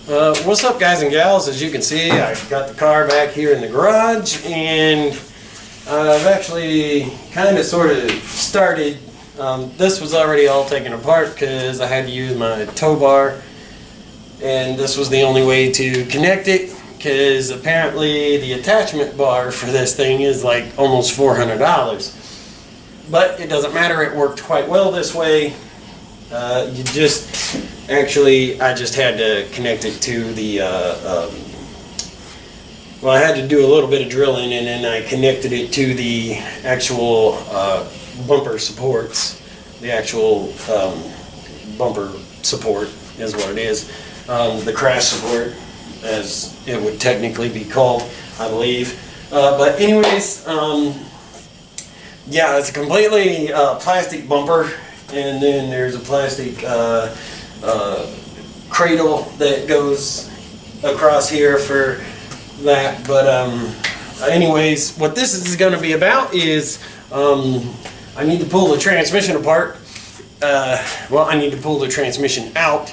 What's up, guys and gals? As you can see, I got the car back here in the garage, and I've actually kind of sort of started. This was already all taken apart because I had to use my tow bar, and this was the only way to connect it, because apparently the attachment bar for this thing is like almost $400. But it doesn't matter, it worked quite well this way. I just had to connect it to the, well, I had to do a little bit of drilling, and then I connected it to the actual bumper supports. The actual bumper support is what it is. The crash support, as it would technically be called, I believe. But anyways, yeah, it's a completely plastic bumper. And then there's a plastic cradle that goes across here for that. But anyways, what this is going to be about is I need to pull the transmission apart. Well, I need to pull the transmission out,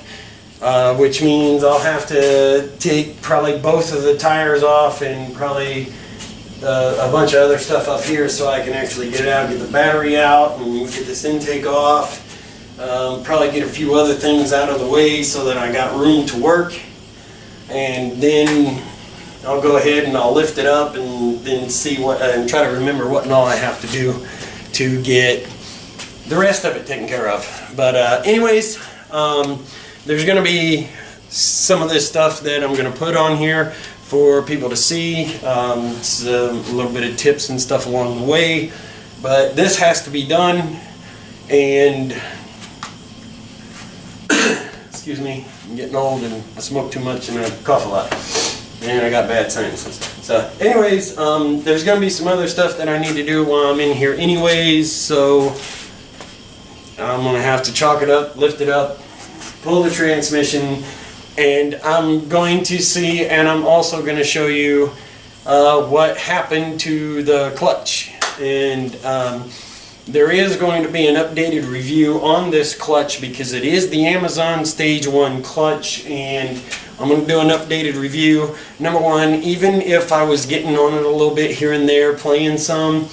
which means I'll have to take probably both of the tires off and probably a bunch of other stuff up here so I can actually get it out, get the battery out, and get this intake off. Probably get a few other things out of the way so that I got room to work. And then I'll go ahead and I'll lift it up and then see what, and try to remember what and all I have to do to get the rest of it taken care of. But anyways, there's going to be some of this stuff that I'm going to put on here for people to see. It's a little bit of tips and stuff along the way, but this has to be done. And excuse me, I'm getting old and I smoke too much and I cough a lot, and I got bad sinuses. So anyways, there's going to be some other stuff that I need to do while I'm in here anyways, so I'm going to have to chalk it up, lift it up, pull the transmission, and I'm going to see, and I'm also going to show you what happened to the clutch. And there is going to be an updated review on this clutch because it is the Amazon Stage 1 clutch, and I'm going to do an updated review. Number one, even if I was getting on it a little bit here and there, playing some,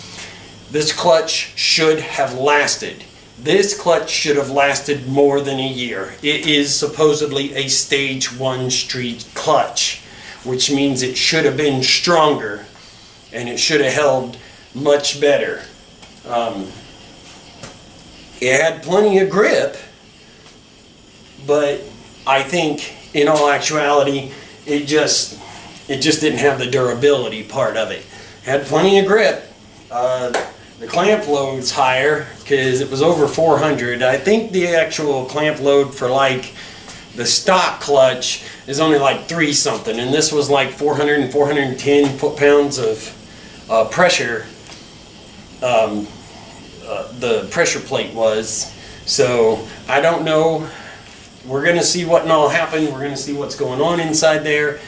this clutch should have lasted. This clutch should have lasted more than a year. It is supposedly a Stage 1 street clutch, which means it should have been stronger and it should have held much better. It had plenty of grip, but I think in all actuality it just didn't have the durability part of it. It had plenty of grip. The clamp load's higher because it was over 400. I think the actual clamp load for like the stock clutch is only like 3 something, and this was like 400 and 410 foot-pounds of pressure. The pressure plate was. So I don't know. We're going to see what and all happened. We're going to see what's going on inside there,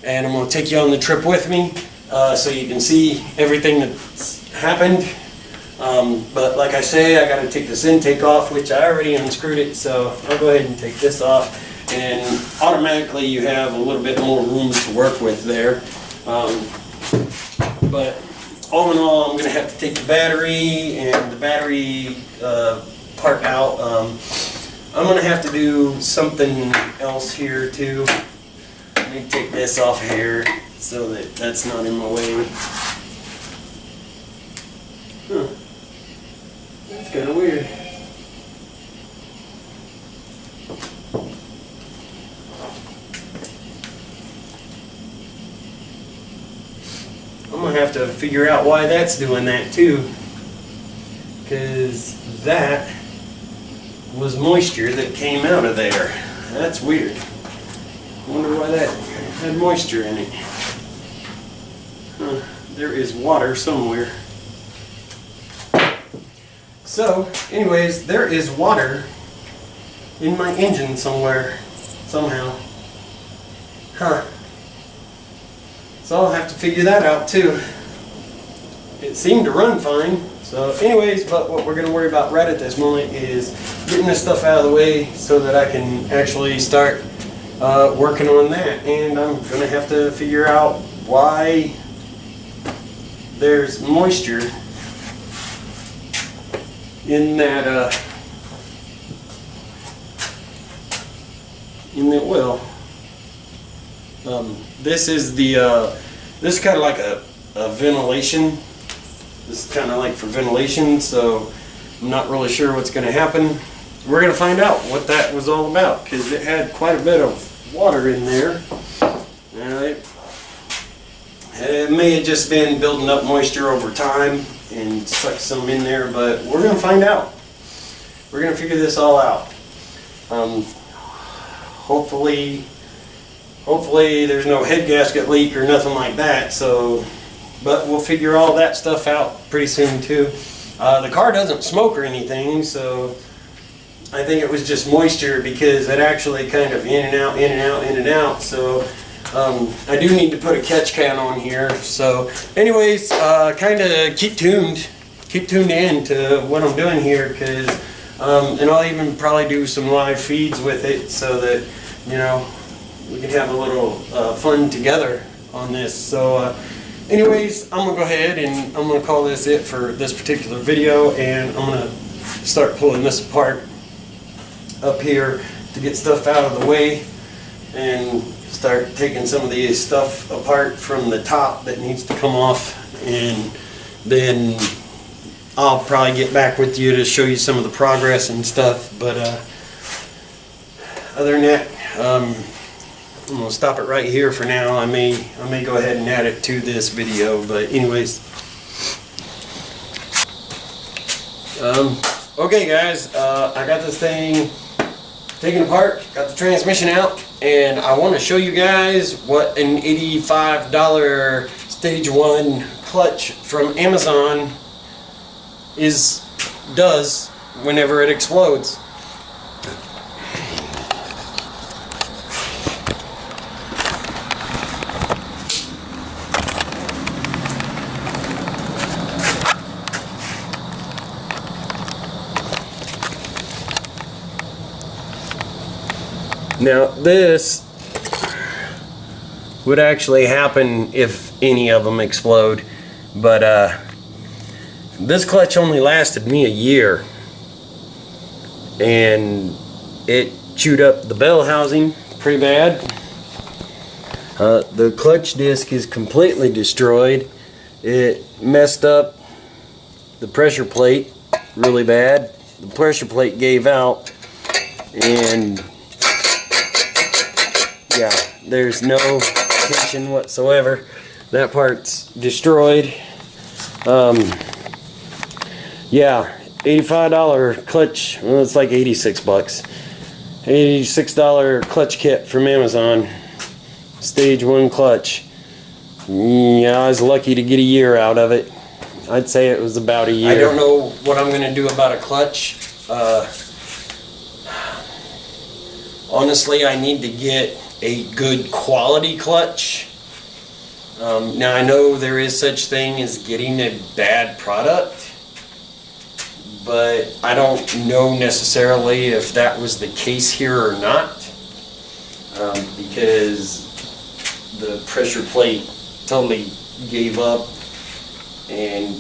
and I'm going to take you on the trip with me so you can see everything that's happened. But like I say, I got to take this intake off, which I already unscrewed it, so I'll go ahead and take this off, and automatically you have a little bit more room to work with there. But all in all, I'm going to have to take the battery and the battery part out. I'm going to have to do something else here too. Let me take this off here so that that's not in my way. Huh. That's kind of weird. I'm going to have to figure out why that's doing that too, because that was moisture that came out of there. That's weird. I wonder why that had moisture in it. Huh. There is water somewhere. So, anyways, there is water in my engine somewhere, somehow. Huh. So I'll have to figure that out too. It seemed to run fine. So anyways, but what we're going to worry about right at this moment is getting this stuff out of the way so that I can actually start working on that, and I'm gonna have to figure out why there's moisture in that in the oil. This is the this is kind of like a ventilation. This is kind of like for ventilation, so I'm not really sure what's going to happen. We're going to find out what that was all about, because it had quite a bit of water in there. It may have just been building up moisture over time and sucked some in there, but we're going to find out. We're going to figure this all out. Hopefully there's no head gasket leak or nothing like that. So, but we'll figure all that stuff out pretty soon too. The car doesn't smoke or anything, so I think it was just moisture, because it actually kind of in and out, in and out, in and out. So I do need to put a catch can on here. So anyways, kind of keep tuned in to what I'm doing here, because and I'll even probably do some live feeds with it, so that, you know, we can have a little fun together on this. So anyways, I'm gonna go ahead and I'm gonna call this it for this particular video, and I'm gonna start pulling this apart up here to get stuff out of the way, and start taking some of the stuff apart from the top that needs to come off, and then I'll probably get back with you to show you some of the progress and stuff. But other than that, I'm gonna stop it right here for now. I may go ahead and add it to this video, but anyways. Okay guys, I got this thing taken apart, got the transmission out, and I want to show you guys what an $85 Stage 1 clutch from Amazon does whenever it explodes. Now this would actually happen if any of them explode, but this clutch only lasted me a year, and it chewed up the bell housing pretty bad. The clutch disc is completely destroyed. It messed up the pressure plate really bad. The pressure plate gave out, and yeah, there's no tension whatsoever. That part's destroyed. Yeah, $85 clutch. Well, it's like 86 bucks. $86 clutch kit from Amazon. Stage 1 clutch. Yeah, I was lucky to get a year out of it. I'd say it was about a year. I don't know what I'm gonna do about a clutch. Honestly, I need to get a good quality clutch. Now I know there is such thing as getting a bad product, but I don't know necessarily if that was the case here or not, because the pressure plate totally gave up and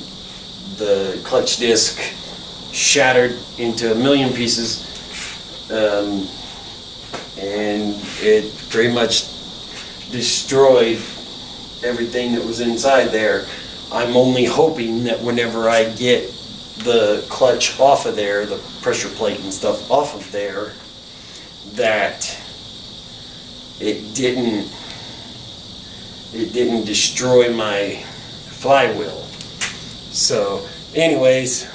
the clutch disc shattered into a million pieces, and it pretty much destroyed everything that was inside there. I'm only hoping that whenever I get the clutch off of there, the pressure plate and stuff off of there, that it didn't destroy my flywheel. So anyways,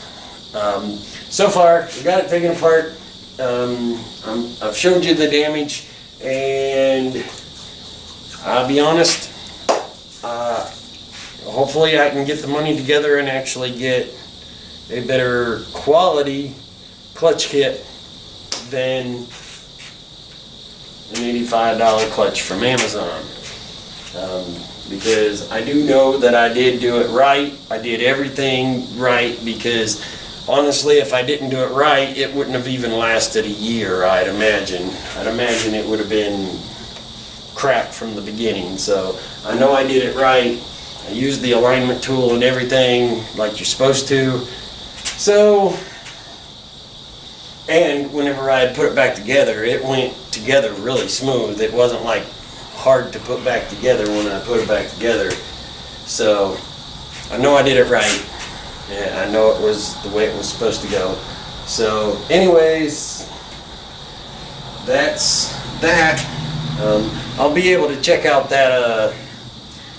so far we got it taken apart. I've showed you the damage, and I'll be honest, hopefully I can get the money together and actually get a better quality clutch kit than an $85 clutch from Amazon, because I do know that I did do it right. I did everything right, because honestly, if I didn't do it right, it wouldn't have even lasted a year, I'd imagine. It would have been crap from the beginning. So I know I did it right. I used the alignment tool and everything like you're supposed to. So, and whenever I had put it back together, it went together really smooth. It wasn't like hard to put back together when I put it back together. So I know I did it right. And I know it was the way it was supposed to go. So anyways, that's that. I'll be able to check out that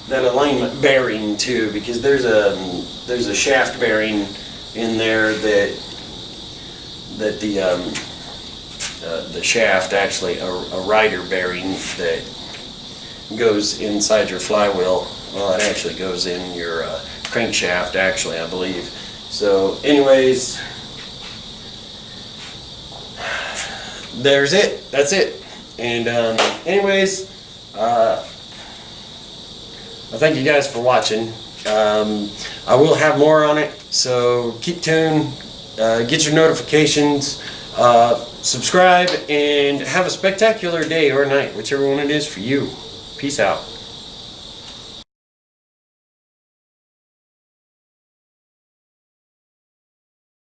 that alignment bearing too, because there's a shaft bearing in there that the shaft, actually a rider bearing that goes inside your flywheel. Well, it actually goes in your crankshaft, actually, I believe. So anyways, there's it. That's it. And anyways, I thank you guys for watching. I will have more on it, so keep tuned, get your notifications, subscribe, and have a spectacular day or night, whichever one it is for you. Peace out.